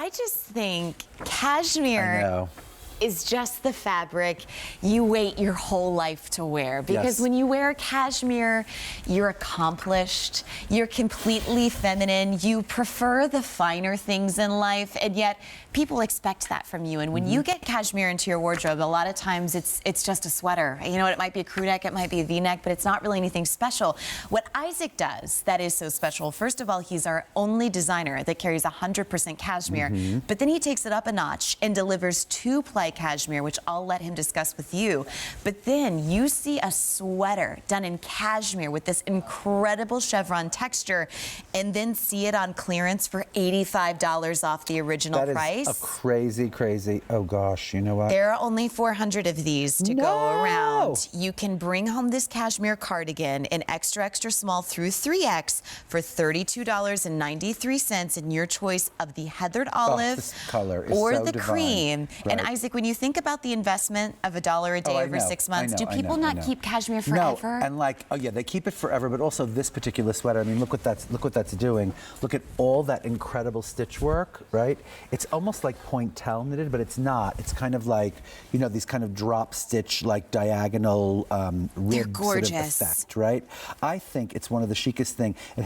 I just think cashmere is just the fabric you wait your whole life to wear. Because when you wear cashmere, you're accomplished, you're completely feminine, you prefer the finer things in life, and yet people expect that from you. And when you get cashmere into your wardrobe, a lot of times it's just a sweater. You know, it might be a crew neck, it might be a V-neck, but it's not really anything special. What Isaac does that is so special, first of all, he's our only designer that carries 100% cashmere, but then he takes it up a notch and delivers 2-Ply Cashmere, which I'll let him discuss with you. But then you see a sweater done in cashmere with this incredible chevron texture, and then see it on clearance for $85 off the original price. That is a crazy, crazy, oh gosh, you know what? There are only 400 of these to go around. You can bring home this cashmere cardigan in extra, extra small through 3X for $32.93 in your choice of the heathered olive this color is or so the divine. Cream. And Isaac, when you think about the investment of $1 a day over 6 months, do people not keep cashmere forever? No, and like, oh yeah, they keep it forever, but also this particular sweater, I mean, look what that's doing. Look at all that incredible stitch work, right? It's almost like pointelle knitted, but it's not. It's kind of like, you know, these kind of drop stitch, like diagonal rib sort of effect, right? I think it's one of the chicest things. It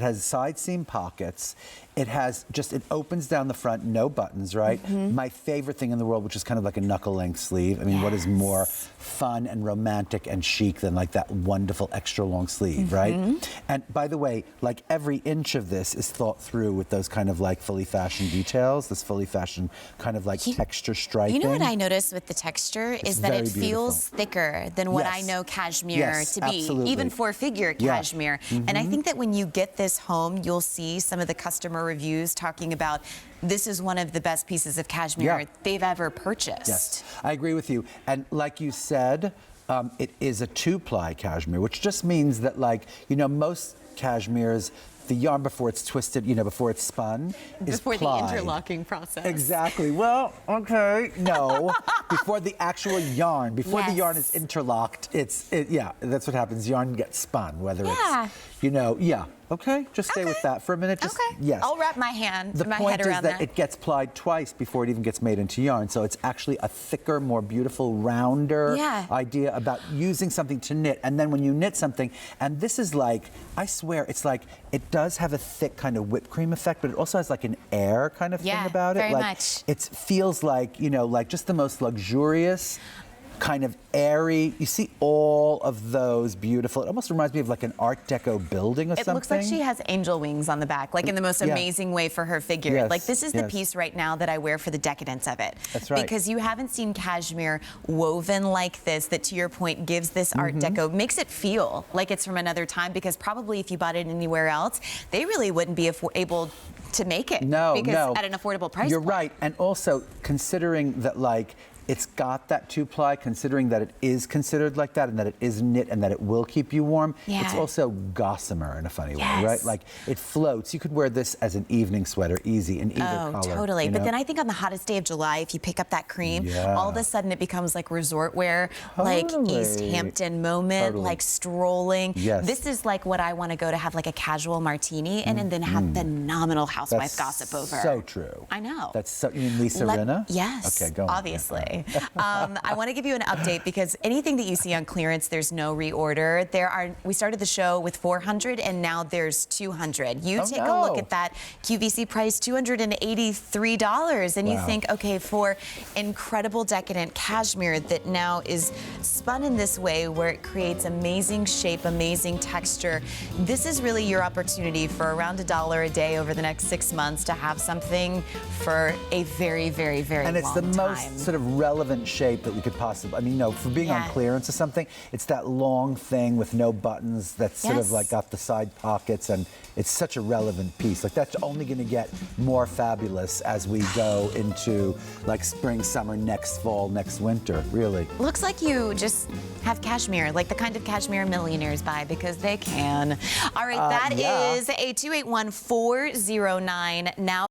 has side seam pockets. It has just, it opens down the front, no buttons, right? My favorite thing in the world, which is kind of like a knuckle-length sleeve. I mean, what is more fun and romantic and chic than like that wonderful extra long sleeve, right? And by the way, like every inch of this is thought through with those kind of like fully fashioned details, this fully fashioned kind of like texture striping. You know what I noticed with the texture is that it feels thicker than what I know cashmere to be, even four-figure cashmere. And I think that when you get this home, you'll see some of the customer reviews talking about this is one of the best pieces of cashmere they've ever purchased. Yes, I agree with you. And like you said, it is a 2-ply cashmere, which just means that, like, you know, most cashmeres, the yarn before it's twisted, you know, before it's spun, is plied. Before the interlocking process. Exactly. Well, okay, no. Before the actual yarn, before the yarn is interlocked, yeah, that's what happens. Yarn gets spun, whether it's, you know, okay, just stay with that for a minute. Just, yes. I'll wrap my head around that. The point is that it gets plied twice before it even gets made into yarn. So it's actually a thicker, more beautiful, rounder idea about using something to knit. And then when you knit something, and this is like, I swear, it's like, it does have a thick kind of whipped cream effect, but it also has like an air kind of thing about it. Very like, much. It feels like, you know, like just the most luxurious, kind of airy. You see all of those beautiful. It almost reminds me of like an Art Deco building or something. It looks like she has angel wings on the back, like in the most amazing way for her figure. Like this is the piece right now that I wear for the decadence of it. That's right. Because you haven't seen cashmere woven like this, that to your point gives this Art Deco, makes it feel like it's from another time, because probably if you bought it anywhere else, they really wouldn't be able to make it. Because at an affordable price You're point. right. And also considering that, like, it's got that 2-ply, considering that it is considered like that and that it is knit and that it will keep you warm. It's also gossamer in a funny way, right? Like it floats. You could wear this as an evening sweater easy in either color. Totally. You But know? then I think on the hottest day of July, if you pick up that cream, all of a sudden it becomes like resort wear, like East Hampton moment, like strolling. This is like what I want to go to have like a casual martini and then have phenomenal housewife gossip over. So true. I know. That's so, you mean Lisa Rinna? Yes. Okay, go on. Obviously. I want to give you an update because anything that you see on clearance, there's no reorder. We started the show with 400 and now there's 200. You take a look at that QVC price, $283, and you think, okay, for incredible decadent cashmere that now is spun in this way where it creates amazing shape, amazing texture, this is really your opportunity for around $1 a day over the next 6 months to have something for a very, very, very long time. And it's the most sort of relevant shape that we could possibly, I mean, no, for being on clearance or something, it's that long thing with no buttons that's sort of like got the side pockets, and it's such a relevant piece. Like that's only going to get more fabulous as we go into like spring, summer, next fall, next winter, really. Looks like you just have cashmere, like the kind of cashmere millionaires buy because they can. All right, that is a 281409 now.